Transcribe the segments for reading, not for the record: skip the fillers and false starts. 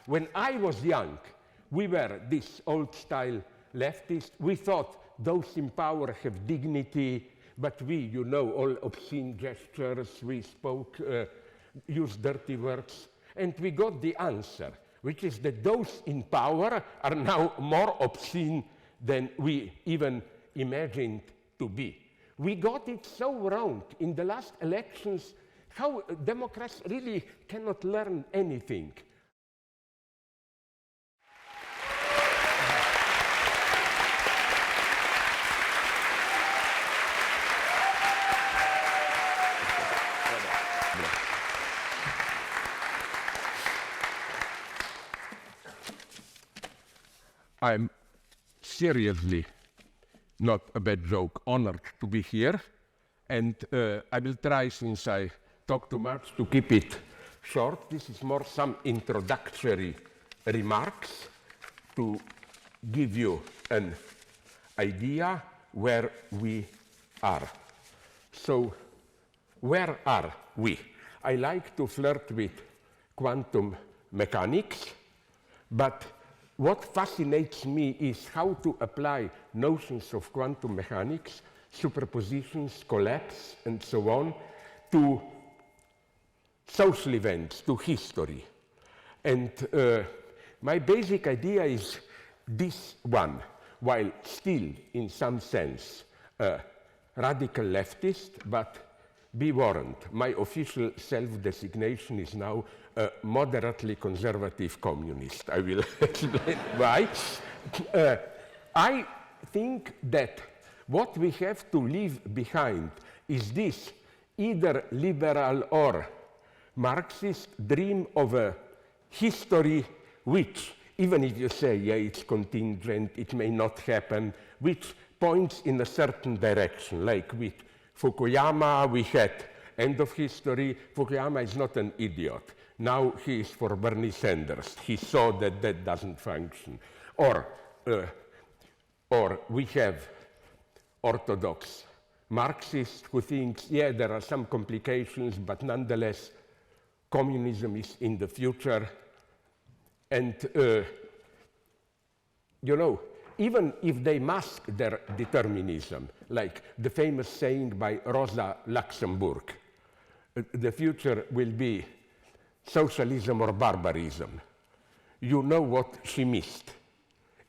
When I was young, we were this old-style leftists. We thought those in power have dignity, but we, you know, all obscene gestures, we spoke, used dirty words, and we got the answer, which is that those in power are now more obscene than we even imagined to be. We got it so wrong in the last elections, how Democrats really cannot learn anything. I'm seriously, not a bad joke, honored to be here. And I will try, since I talk too much, to keep it short. This is more some introductory remarks to give you an idea where we are. So, where are we? I like to flirt with quantum mechanics, but what fascinates me is how to apply notions of quantum mechanics, superpositions, collapse, and so on, to social events, to history. And my basic idea is this one, while still, in some sense, a radical leftist, but be warned, my official self-designation is now a moderately conservative communist. I will explain why. I think that what we have to leave behind is this either liberal or Marxist dream of a history which, even if you say, yeah, it's contingent, it may not happen, which points in a certain direction, like with Fukuyama, we had end of history. Fukuyama is not an idiot. Now he is for Bernie Sanders. He saw that that doesn't function. Or we have orthodox Marxists who think, yeah, there are some complications, but nonetheless, communism is in the future. And, you know, even if they mask their determinism, like the famous saying by Rosa Luxemburg, the future will be socialism or barbarism. You know what she missed.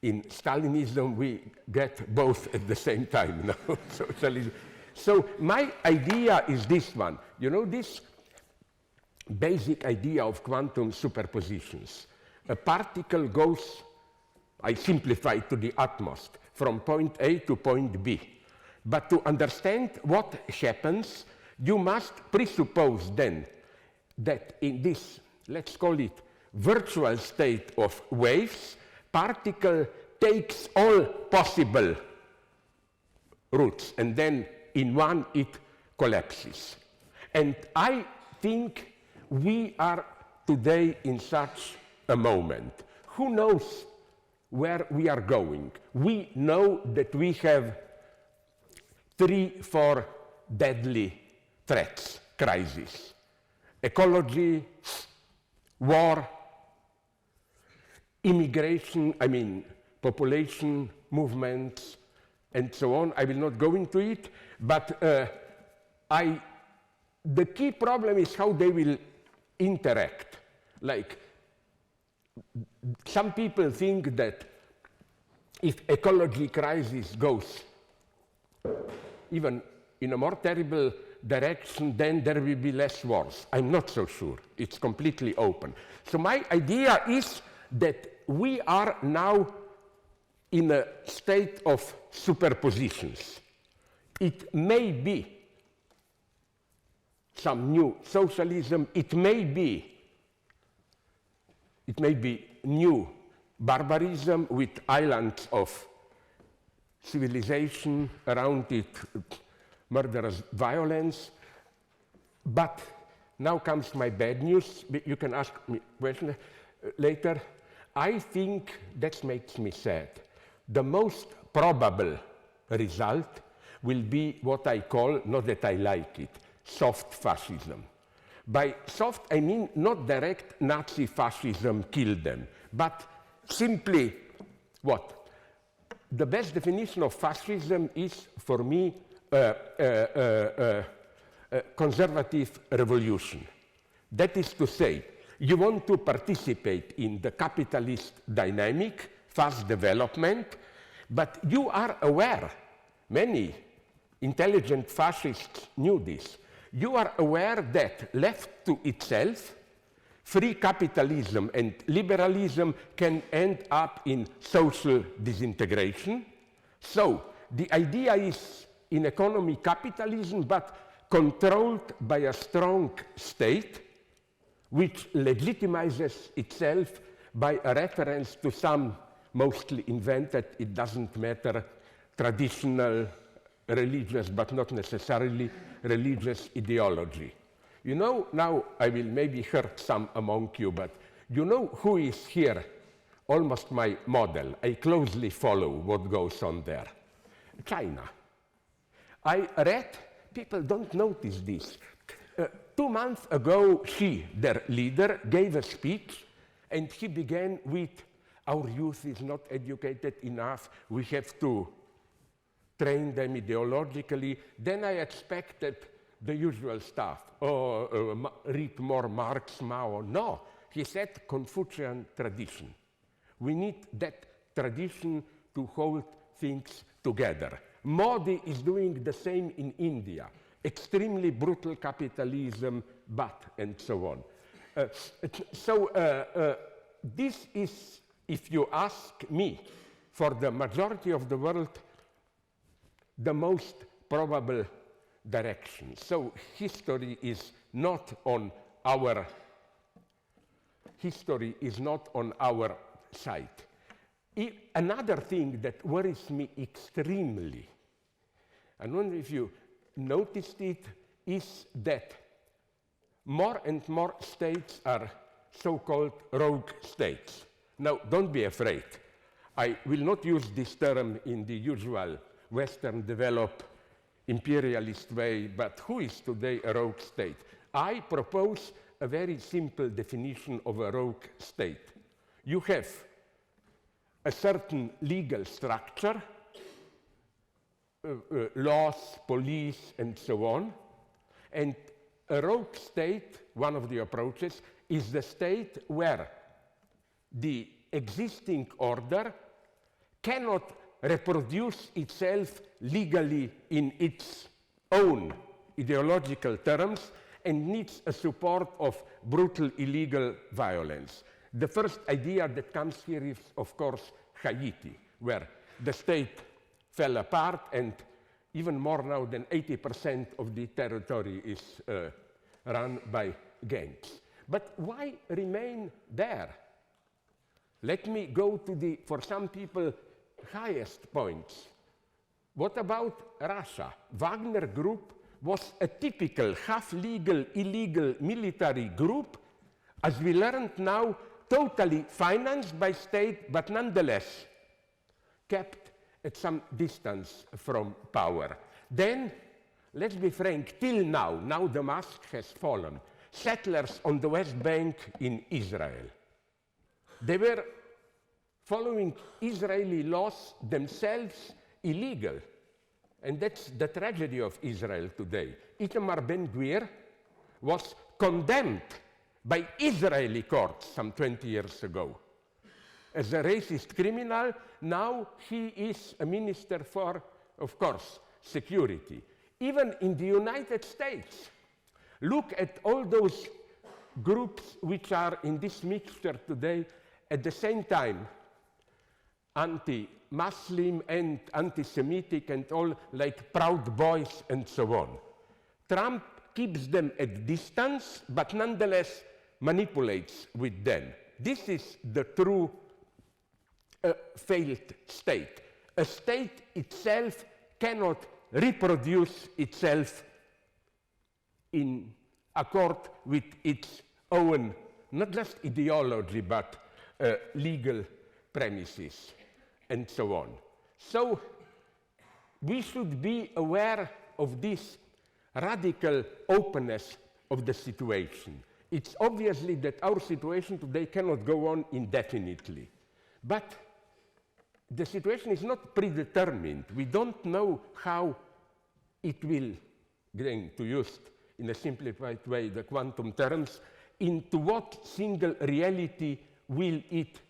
In Stalinism, we get both at the same time, no? Socialism. So my idea is this one. You know, this basic idea of quantum superpositions. A particle goes, I simplify to the utmost, from point A to point B. But to understand what happens, you must presuppose then that in this, let's call it, virtual state of waves, particle takes all possible routes, and then in one it collapses. And I think we are today in such a moment. Who knows where we are going? We know that we have 3-4 deadly threats, crises. Ecology, war, immigration, I mean population movements, and so on. I will not go into it, but the key problem is how they will interact. Like, some people think that if ecology crisis goes even in a more terrible direction, then there will be less wars. I'm not so sure. It's completely open. So my idea is that we are now in a state of superpositions. It may be some new socialism, it may be new barbarism with islands of civilization around it, murderous violence. But now comes my bad news. You can ask me questions later. I think that makes me sad. The most probable result will be what I call, not that I like it, soft fascism. By soft, I mean not direct Nazi fascism killed them, but simply what? The best definition of fascism is, for me, conservative revolution. That is to say, you want to participate in the capitalist dynamic, fast development, but you are aware, many intelligent fascists knew this, you are aware that left to itself, free capitalism and liberalism can end up in social disintegration. So the idea is in economy capitalism, but controlled by a strong state, which legitimizes itself by a reference to some mostly invented, it doesn't matter, traditional religious, but not necessarily religious ideology. You know, now I will maybe hurt some among you, but you know who is here almost my model? I closely follow what goes on there. China. I read, people don't notice this. 2 months ago, Xi, their leader, gave a speech, and he began with, our youth is not educated enough, we have to train them ideologically. Then I expected the usual stuff, read more Marx, Mao. No, he said Confucian tradition. We need that tradition to hold things together. Modi is doing the same in India. Extremely brutal capitalism, but, and so on. This is, if you ask me, for the majority of the world, the most probable direction. So history is not on our side. Another thing that worries me extremely, I don't know if you noticed it, is that more and more states are so-called rogue states. Now, don't be afraid. I will not use this term in the usual Western developed imperialist way, but who is today a rogue state? I propose a very simple definition of a rogue state. You have a certain legal structure, laws, police, and so on, and a rogue state, one of the approaches, is the state where the existing order cannot reproduce itself legally in its own ideological terms and needs a support of brutal illegal violence. The first idea that comes here is, of course, Haiti, where the state fell apart and even more now than 80% of the territory is run by gangs. But why remain there? Let me go to the, for some people, highest points. What about Russia? Wagner Group was a typical half-legal, illegal military group, as we learned now, totally financed by state, but nonetheless kept at some distance from power. Then, let's be frank, till now the mask has fallen, settlers on the West Bank in Israel. They were following Israeli laws themselves illegal. And that's the tragedy of Israel today. Itamar Ben-Gvir was condemned by Israeli courts some 20 years ago as a racist criminal. Now he is a minister for, of course, security. Even in the United States, look at all those groups which are in this mixture today at the same time, anti-Muslim and anti-Semitic and all, like Proud Boys and so on. Trump keeps them at distance, but nonetheless manipulates with them. This is the true failed state. A state itself cannot reproduce itself in accord with its own, not just ideology, but legal premises, and so on. So we should be aware of this radical openness of the situation. It's obviously that our situation today cannot go on indefinitely. But the situation is not predetermined. We don't know how it will, again, to use in a simplified way the quantum terms, into what single reality will it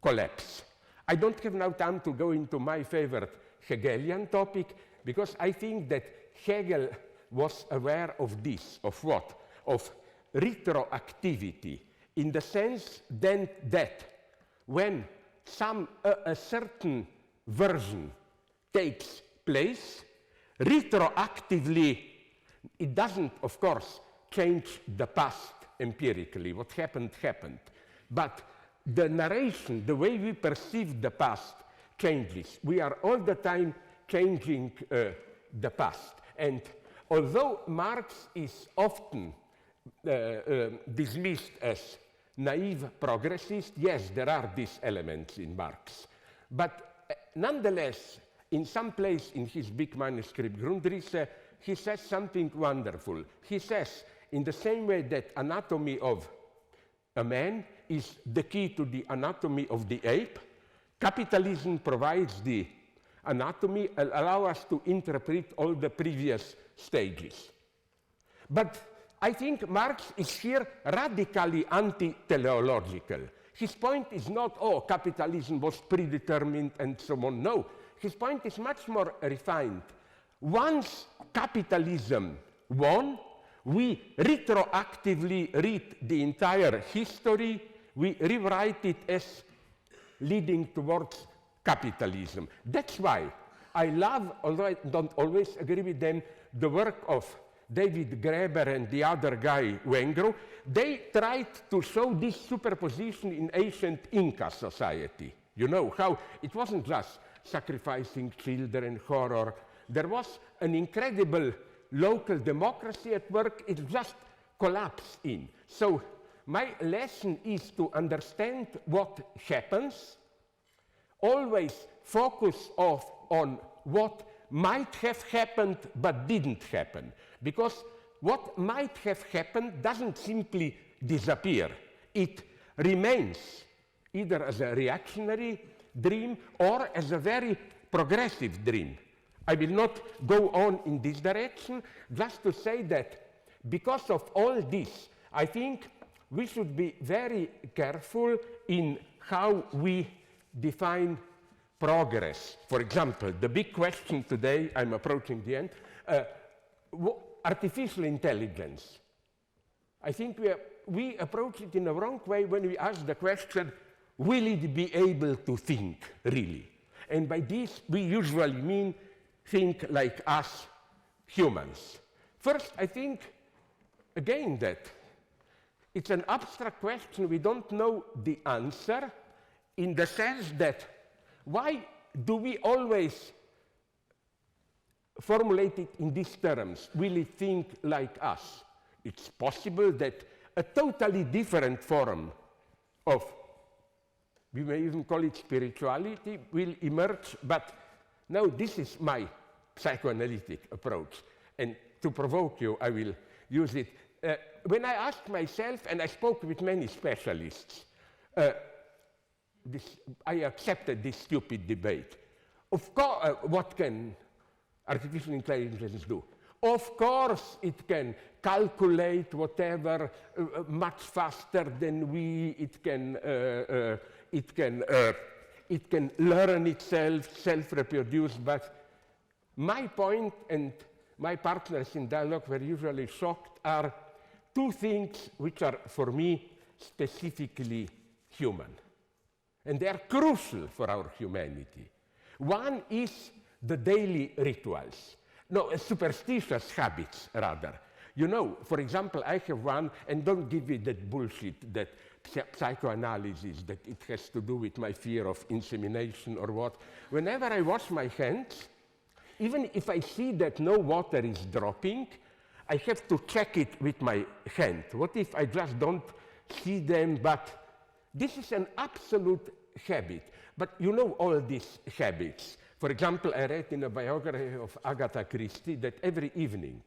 collapse. I don't have now time to go into my favorite Hegelian topic, because I think that Hegel was aware of this, of what? Of retroactivity, in the sense then that when a certain version takes place, retroactively, it doesn't, of course, change the past empirically. What happened, happened. But the narration, the way we perceive the past, changes. We are all the time changing the past. And although Marx is often dismissed as naive progressist, yes, there are these elements in Marx. But nonetheless, in some place in his big manuscript, Grundrisse, he says something wonderful. He says, in the same way that anatomy of a man is the key to the anatomy of the ape, capitalism provides the anatomy, allow us to interpret all the previous stages. But I think Marx is here radically anti-teleological. His point is not, oh, capitalism was predetermined and so on. No, his point is much more refined. Once capitalism won, we retroactively read the entire history, we rewrite it as leading towards capitalism. That's why I love, although I don't always agree with them, the work of David Graeber and the other guy, Wengro. They tried to show this superposition in ancient Inca society. You know, how it wasn't just sacrificing children, horror. There was an incredible local democracy at work. It just collapsed in. So my lesson is to understand what happens, always focus on what might have happened but didn't happen. Because what might have happened doesn't simply disappear. It remains either as a reactionary dream or as a very progressive dream. I will not go on in this direction, just to say that because of all this, I think we should be very careful in how we define progress. For example, the big question today, I'm approaching the end, artificial intelligence. I think we approach it in a wrong way when we ask the question, will it be able to think, really? And by this, we usually mean think like us humans. First, I think, again, that it's an abstract question. We don't know the answer, in the sense that why do we always formulate it in these terms? Will it think like us? It's possible that a totally different form of, we may even call it spirituality, will emerge. But now this is my psychoanalytic approach. And to provoke you, I will use it. When I asked myself, and I spoke with many specialists, I accepted this stupid debate. Of course, what can artificial intelligence do? Of course, it can calculate whatever much faster than we. It can learn itself, self-reproduce. But my point, and my partners in dialogue were usually shocked, are two things which are, for me, specifically human. And they are crucial for our humanity. One is the daily rituals. No, superstitious habits, rather. You know, for example, I have one, and don't give me that bullshit, that psychoanalysis, that it has to do with my fear of insemination or what. Whenever I wash my hands, even if I see that no water is dropping, I have to check it with my hand. What if I just don't see them? But this is an absolute habit. But you know all these habits. For example, I read in a biography of Agatha Christie that every evening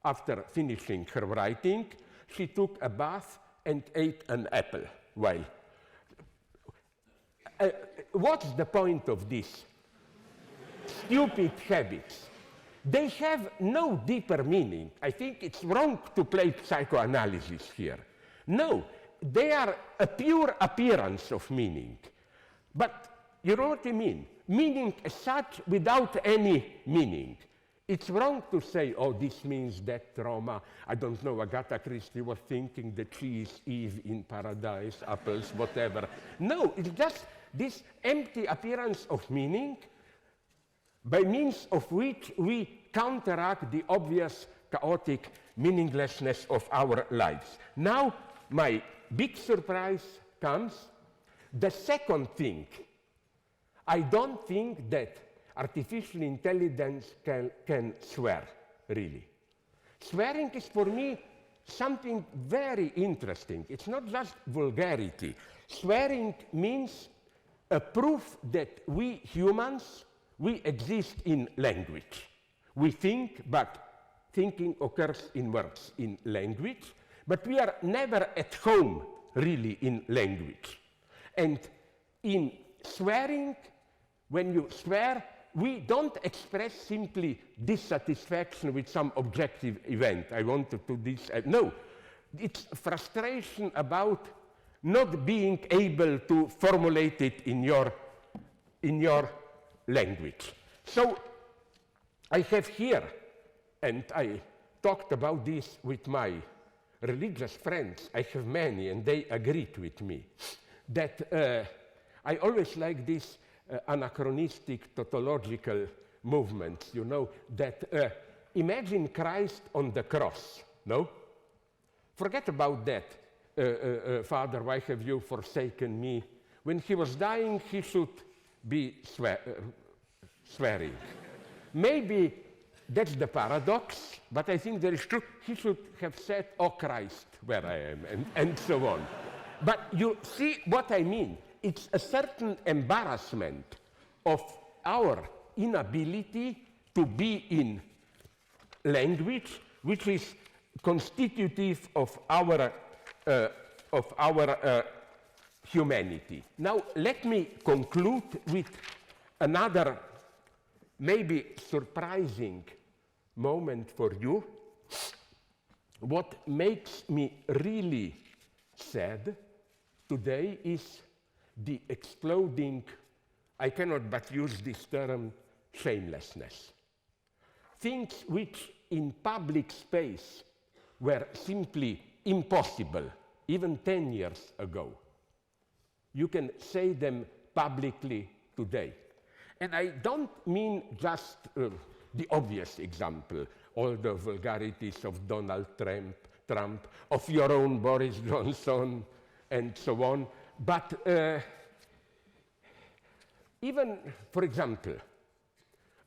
after finishing her writing, she took a bath and ate an apple while. What's the point of this? Stupid habits. They have no deeper meaning. I think it's wrong to play psychoanalysis here. No, they are a pure appearance of meaning. But you know what I mean? Meaning as such without any meaning. It's wrong to say, oh, this means that Roma, I don't know, Agatha Christie was thinking that she is Eve in paradise, apples, whatever. No, it's just this empty appearance of meaning by means of which we counteract the obvious chaotic meaninglessness of our lives. Now, my big surprise comes. The second thing, I don't think that artificial intelligence can swear, really. Swearing is for me something very interesting. It's not just vulgarity. Swearing means a proof that we humans, we exist in language. We think, but thinking occurs in words, in language, but we are never at home, really, in language. And in swearing, when you swear, we don't express simply dissatisfaction with some objective event. I want to do this. No, it's frustration about not being able to formulate it in your language. So I have here, and I talked about this with my religious friends. I have many, and they agreed with me, that I always like this anachronistic tautological movements, you know, that imagine Christ on the cross, no? Forget about that. Father, why have you forsaken me? When he was dying, he should be swearing. Maybe that's the paradox, but I think there is truth. He should have said, oh Christ, where I am, and so on. But you see what I mean? It's a certain embarrassment of our inability to be in language, which is constitutive of our humanity. Now, let me conclude with another maybe surprising moment for you. What makes me really sad today is the exploding, I cannot but use this term, shamelessness. Things which in public space were simply impossible, even 10 years ago. You can say them publicly today. And I don't mean just the obvious example, all the vulgarities of Donald Trump, of your own Boris Johnson, and so on. But even, for example,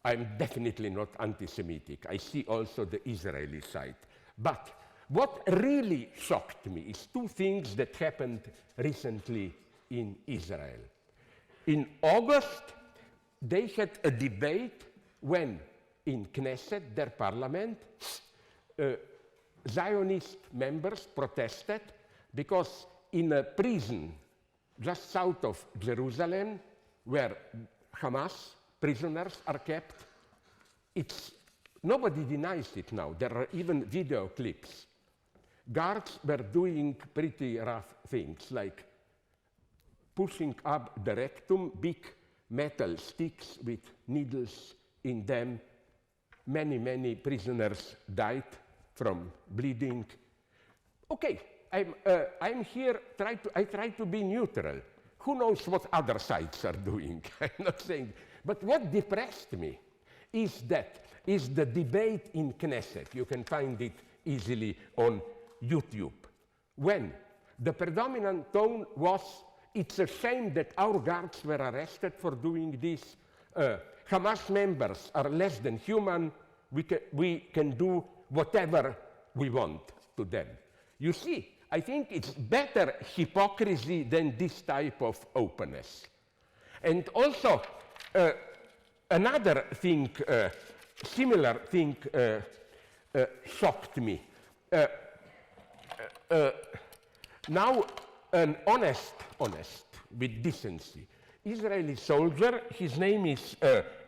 I'm definitely not anti-Semitic. I see also the Israeli side. But what really shocked me is two things that happened recently in Israel. In August, they had a debate when, in Knesset, their parliament, Zionist members protested because in a prison just south of Jerusalem, where Hamas prisoners are kept, nobody denies it now. There are even video clips. Guards were doing pretty rough things, like pushing up the rectum, big metal sticks with needles in them. Many, many prisoners died from bleeding. Okay, I'm here, I try to be neutral. Who knows what other sides are doing? I'm not saying. But what depressed me is the debate in Knesset. You can find it easily on YouTube. When the predominant tone was, it's a shame that our guards were arrested for doing this. Hamas members are less than human. We can do whatever we want to them. You see, I think it's better hypocrisy than this type of openness. And also, another thing, similar thing shocked me. Now, an honest, with decency, Israeli soldier, his name is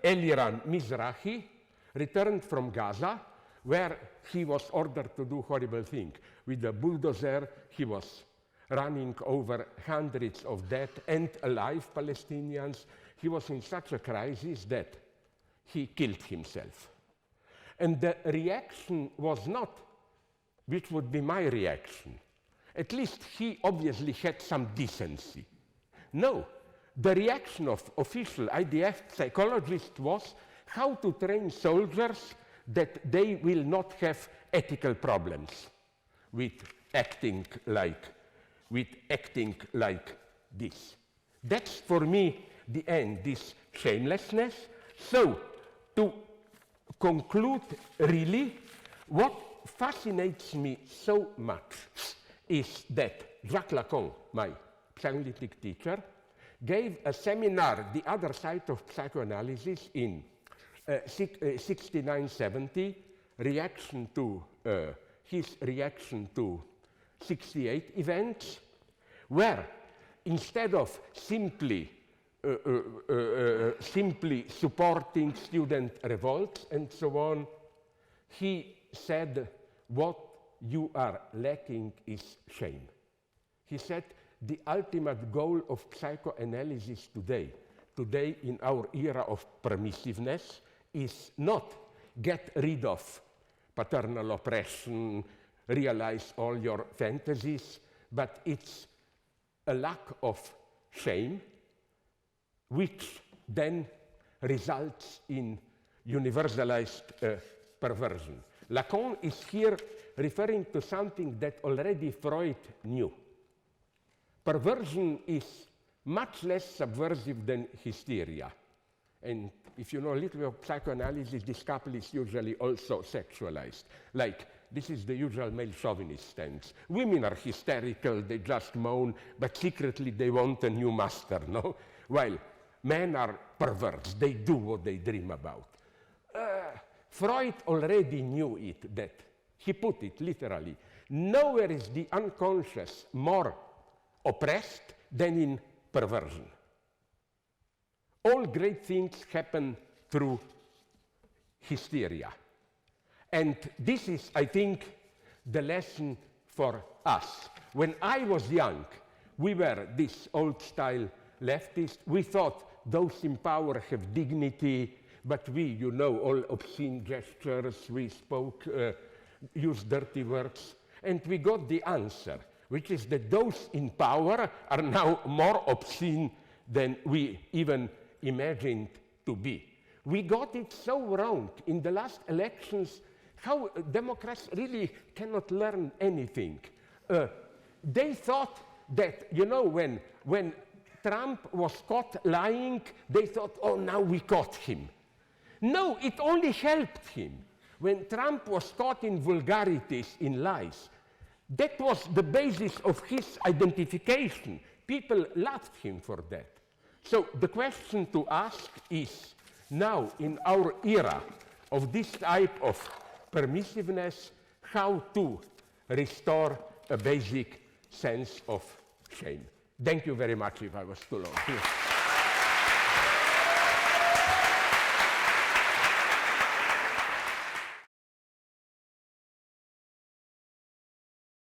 Eliran Mizrahi, returned from Gaza, where he was ordered to do horrible things. With a bulldozer, he was running over hundreds of dead and alive Palestinians. He was in such a crisis that he killed himself. And the reaction was not, which would be my reaction. At least he obviously had some decency. No, the reaction of official IDF psychologists was how to train soldiers that they will not have ethical problems with acting like this. That's for me the end, this shamelessness. So, to conclude, really, what fascinates me so much is that Jacques Lacan, my psychoanalytic teacher, gave a seminar, The Other Side of Psychoanalysis, in 69-70, his reaction to 68 events, where instead of simply supporting student revolts and so on, he said, what you are lacking is shame. He said, the ultimate goal of psychoanalysis today in our era of permissiveness, is not get rid of paternal oppression, realize all your fantasies, but it's a lack of shame, which then results in universalized perversion. Lacan is here referring to something that already Freud knew. Perversion is much less subversive than hysteria. And if you know a little bit of psychoanalysis, this couple is usually also sexualized. Like, this is the usual male chauvinist stance. Women are hysterical, they just moan, but secretly they want a new master, no? While men are perverse, they do what they dream about. Freud already knew it, that he put it literally. Nowhere is the unconscious more oppressed than in perversion. All great things happen through hysteria. And this is, I think, the lesson for us. When I was young, we were this old-style leftists. We thought those in power have dignity, but we, you know, all obscene gestures, we spoke, used dirty words, and we got the answer, which is that those in power are now more obscene than we even imagined to be. We got it so wrong in the last elections, how Democrats really cannot learn anything. They thought that, you know, when Trump was caught lying, they thought, oh, now we caught him. No, it only helped him. When Trump was caught in vulgarities, in lies, that was the basis of his identification. People loved him for that. So the question to ask is, now in our era of this type of permissiveness, how to restore a basic sense of shame. Thank you very much if I was too long.